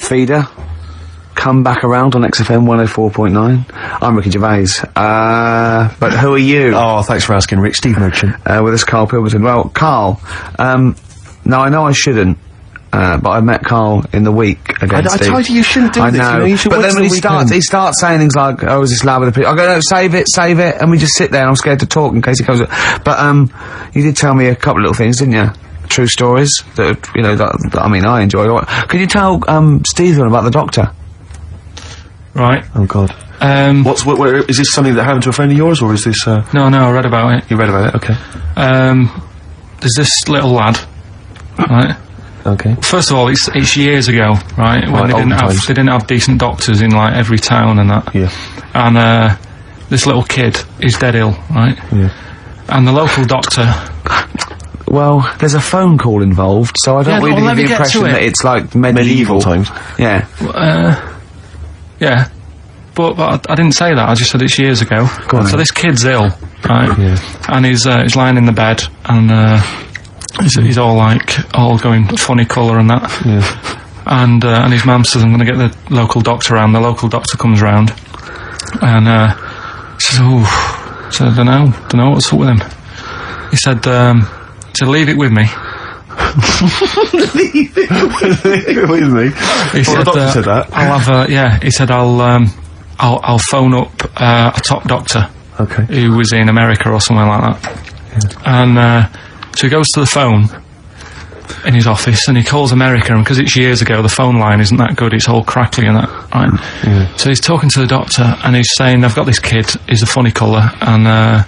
feeder. Come back around on XFM 104.9. I'm Ricky Gervais. But who are you? Oh, thanks for asking, Rick. Steve Merchant. With us, Carl Pilverton. Well, Carl, now I know I shouldn't, but I met Carl in the week against Steve. I told you shouldn't do this. I know. You know, you should but wait then till when the he starts saying things like, "Oh, is this lad with a picture?" I go, "No, save it," and we just sit there. And I'm scared to talk in case he comes. But you did tell me a couple of little things, didn't you? True stories that you know that I mean I enjoy. Could you tell Steve about the doctor? Right. Oh God. Is this something that happened to a friend of yours, or is this? No, I read about it. You read about it, okay. There's this little lad, right? Okay. First of all, it's years ago, right? When they didn't have decent doctors in like every town and that. Yeah. And this little kid is dead ill, right? Yeah. And the local doctor. Well, there's a phone call involved, so I don't really get the impression that it's like medieval times. Yeah. Yeah. But I didn't say that, I just said it's years ago. So this kid's ill, right? Yeah. And he's lying in the bed, and he's all going funny colour and that. Yeah. And his mum says, I'm going to get the local doctor round. The local doctor comes round, and says, so I don't know what's up with him. He said, leave it with me. Leave it with me. He said, the doctor said that. I'll have he said I'll phone up a top doctor. Okay. Who was in America or somewhere like that. Yeah. And so he goes to the phone in his office and he calls America, and because it's years ago the phone line isn't that good, it's all crackly and that, right? Yeah. So he's talking to the doctor and he's saying, I've got this kid, he's a funny colour, and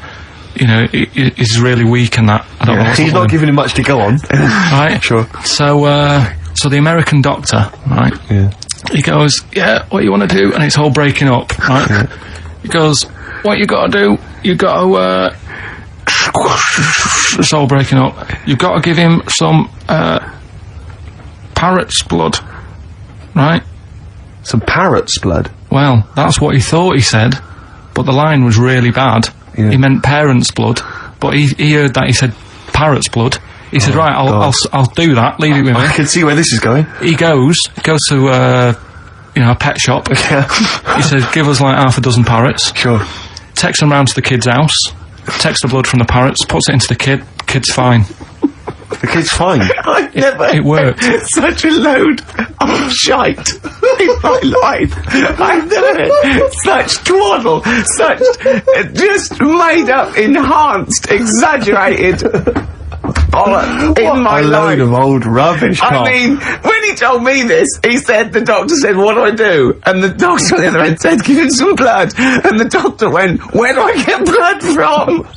you know, he's really weak and that. I don't know. He's not giving him much to go on. Right? Sure. So the American doctor, right? Yeah. He goes, yeah, what you want to do? And it's all breaking up, right? Yeah. He goes, what you got to do? You got to, it's all breaking up. You've got to give him some, parrot's blood, right? Some parrot's blood? Well, that's what he thought he said, but the line was really bad. Yeah. He meant parents' blood, but he heard that he said parrot's blood. He said, right, I'll do that, leave it with me. I can see where this is going. He goes to, a pet shop. Yeah. He says, give us like half a dozen parrots. Sure. Takes them round to the kid's house, takes the blood from the parrots, puts it into the kid's fine. The kid's fine? I've never it worked. Such a load of shite in my life. I've never heard such twaddle, such just made up, enhanced, exaggerated in my life. A load of old rubbish, Carl. I mean, when he told me this, he said, the doctor said, what do I do? And the doctor on the other end said, give him some blood. And the doctor went, where do I get blood from?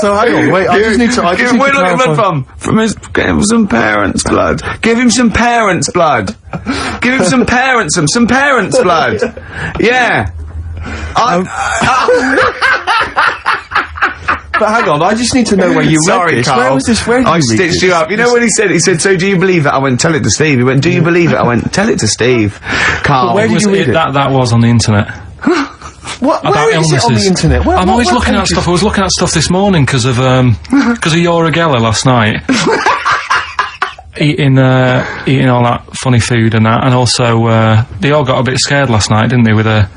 So hang on, wait, I just need to where do I get blood from? Give him some parents' blood. Give him some parents' blood. Give him some parents' blood. Yeah. But hang on, I just need to know where you read this. Carl. Where was this? Where did you read this? I stitched you up. You know when he said, so do you believe it? I went, tell it to Steve. He went, do you believe it? I went, tell it to Steve. Carl. But where did you read it? That was on the internet. What? Where is it on the internet? I'm always looking at stuff. I was looking at stuff this morning because of Yoragella last night. eating all that funny food and that, and also they all got a bit scared last night, didn't they, with a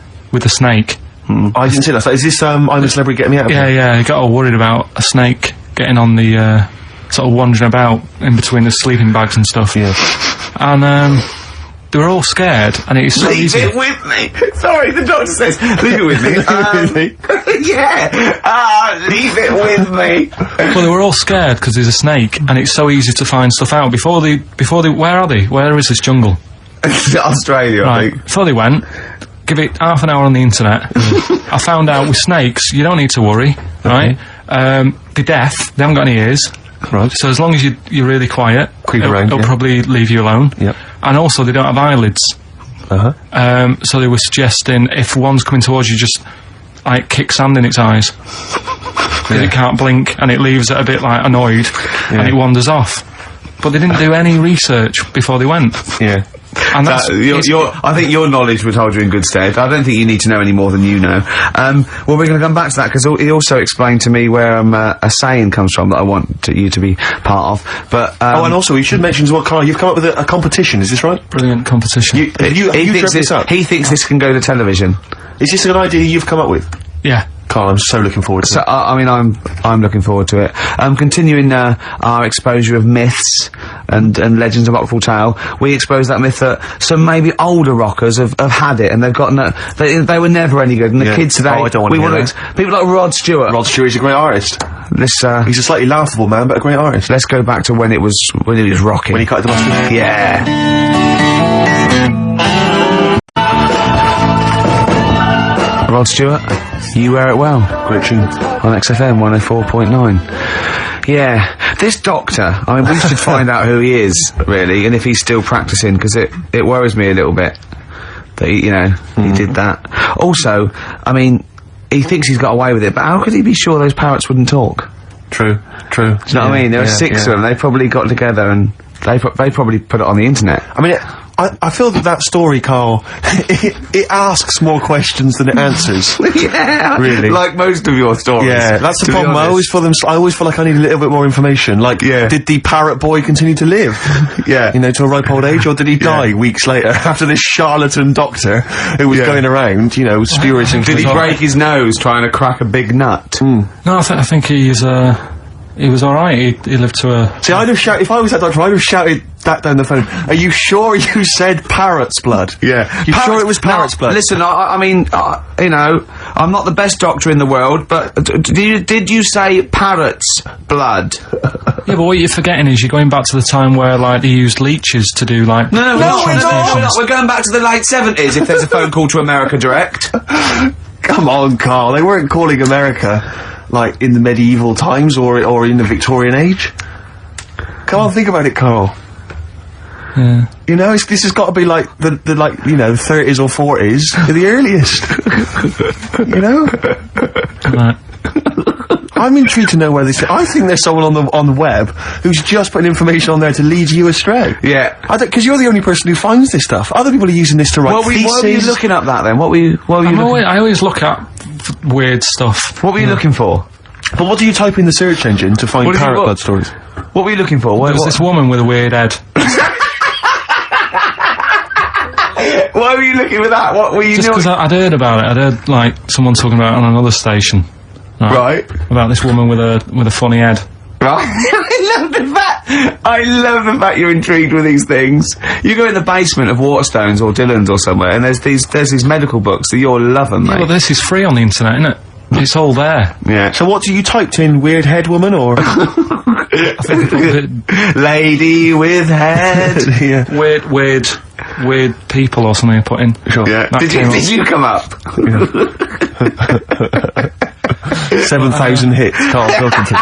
snake? I didn't see that. So is this I'm a Celebrity, Get Me Out of Here? Yeah, he got all worried about a snake getting on the sort of wandering about in between the sleeping bags and stuff. Yeah. And they were all scared, and it's so easy. Leave it with me. Sorry, the doctor says, leave it with me. Yeah. Leave it with me. Well, they were all scared because there's a snake, and it's so easy to find stuff out. Before they, where are they? Where is this jungle? Australia, right. I think. Before they went, give it half an hour on the internet. I found out with snakes, you don't need to worry, right? They're deaf, they haven't got any ears. Right. So as long as you're really quiet, it'll probably leave you alone. Yep. And also, they don't have eyelids. So they were suggesting if one's coming towards you, just like kick sand in its eyes. Because it can't blink, and it leaves it a bit like annoyed, and it wanders off. But they didn't do any research before they went. Yeah. And that's I think your knowledge would hold you in good stead. I don't think you need to know any more than you know. Well, we're going to come back to that, because he also explained to me where a saying comes from that I want you to be part of. But and also we should mention as well, Carl, you've come up with a competition, is this right? brilliant competition. He thinks this can go to television. Is this an idea you've come up with? Yeah. Carl, I'm so looking forward to it. I mean, I'm looking forward to it. Continuing our exposure of myths and legends of Rockfall Tale, we exposed that myth that some maybe older rockers have had it, and they've got they were never any good, and the kids today. I don't want to hear that. People like Rod Stewart. Rod Stewart's a great artist. He's a slightly laughable man, but a great artist. Let's go back to when he was rocking. When he cut the mustard. Yeah. Rod Stewart, You Wear It Well. Great tune. On XFM 104.9. Yeah, this doctor, I mean, we should find out who he is, really, and if he's still practising, because it worries me a little bit that he did that. Also, I mean, he thinks he's got away with it, but how could he be sure those parrots wouldn't talk? True. Do you know what I mean? There were 6 of them, they probably got together and they probably put it on the internet. I mean, I feel that story, Carl, it asks more questions than it answers. Yeah, really. Like most of your stories. Yeah, that's the problem. I always feel like I need a little bit more information. Like, did the parrot boy continue to live? Yeah. To a ripe old age, or did he die weeks later after this charlatan doctor who was going around, spurious and did he break his nose trying to crack a big nut? No, I think he was alright. He lived to a... See, I'd have shouted, if I was that doctor, I'd have shouted that down the phone. Are you sure you said Parrots Blood? Yeah. You sure it was Parrots Blood? Listen, I mean, I'm not the best doctor in the world, but did you say Parrots Blood? Yeah, but what you're forgetting is you're going back to the time where, like, they used leeches to do, like... No, we're going back to the late 70s if there's a phone call to America Direct. Come on, Carl, they weren't calling America... like, in the medieval times, or in the Victorian age? Come on, think about it, Carl. Yeah. This has got to be like, the 30s or 40s, the earliest. Right. I'm intrigued to know where this... I think there's someone on the web who's just putting information on there to lead you astray. Yeah. Because you're the only person who finds this stuff. Other people are using this to write theses. What were you looking up that, then? I always look at weird stuff. What were you looking for? But what do you type in the search engine to find parrot blood stories? What were you looking for? There was this woman with a weird head. Why were you looking for that? What were you Just because I'd heard about it. I'd heard, like, someone talking about it on another station. Right. About this woman with a funny head. Right. I love the fact you're intrigued with these things. You go in the basement of Waterstones or Dillon's or somewhere, and there's these medical books that you'll love them, mate. Yeah, well, this is free on the internet, isn't it? It's all there. Yeah. So what you typed in? Weird head woman, or I think lady with head? Yeah. Weird people or something I put in. Sure. Yeah. Did you come up? 7,000 hits, Carl Pilkington.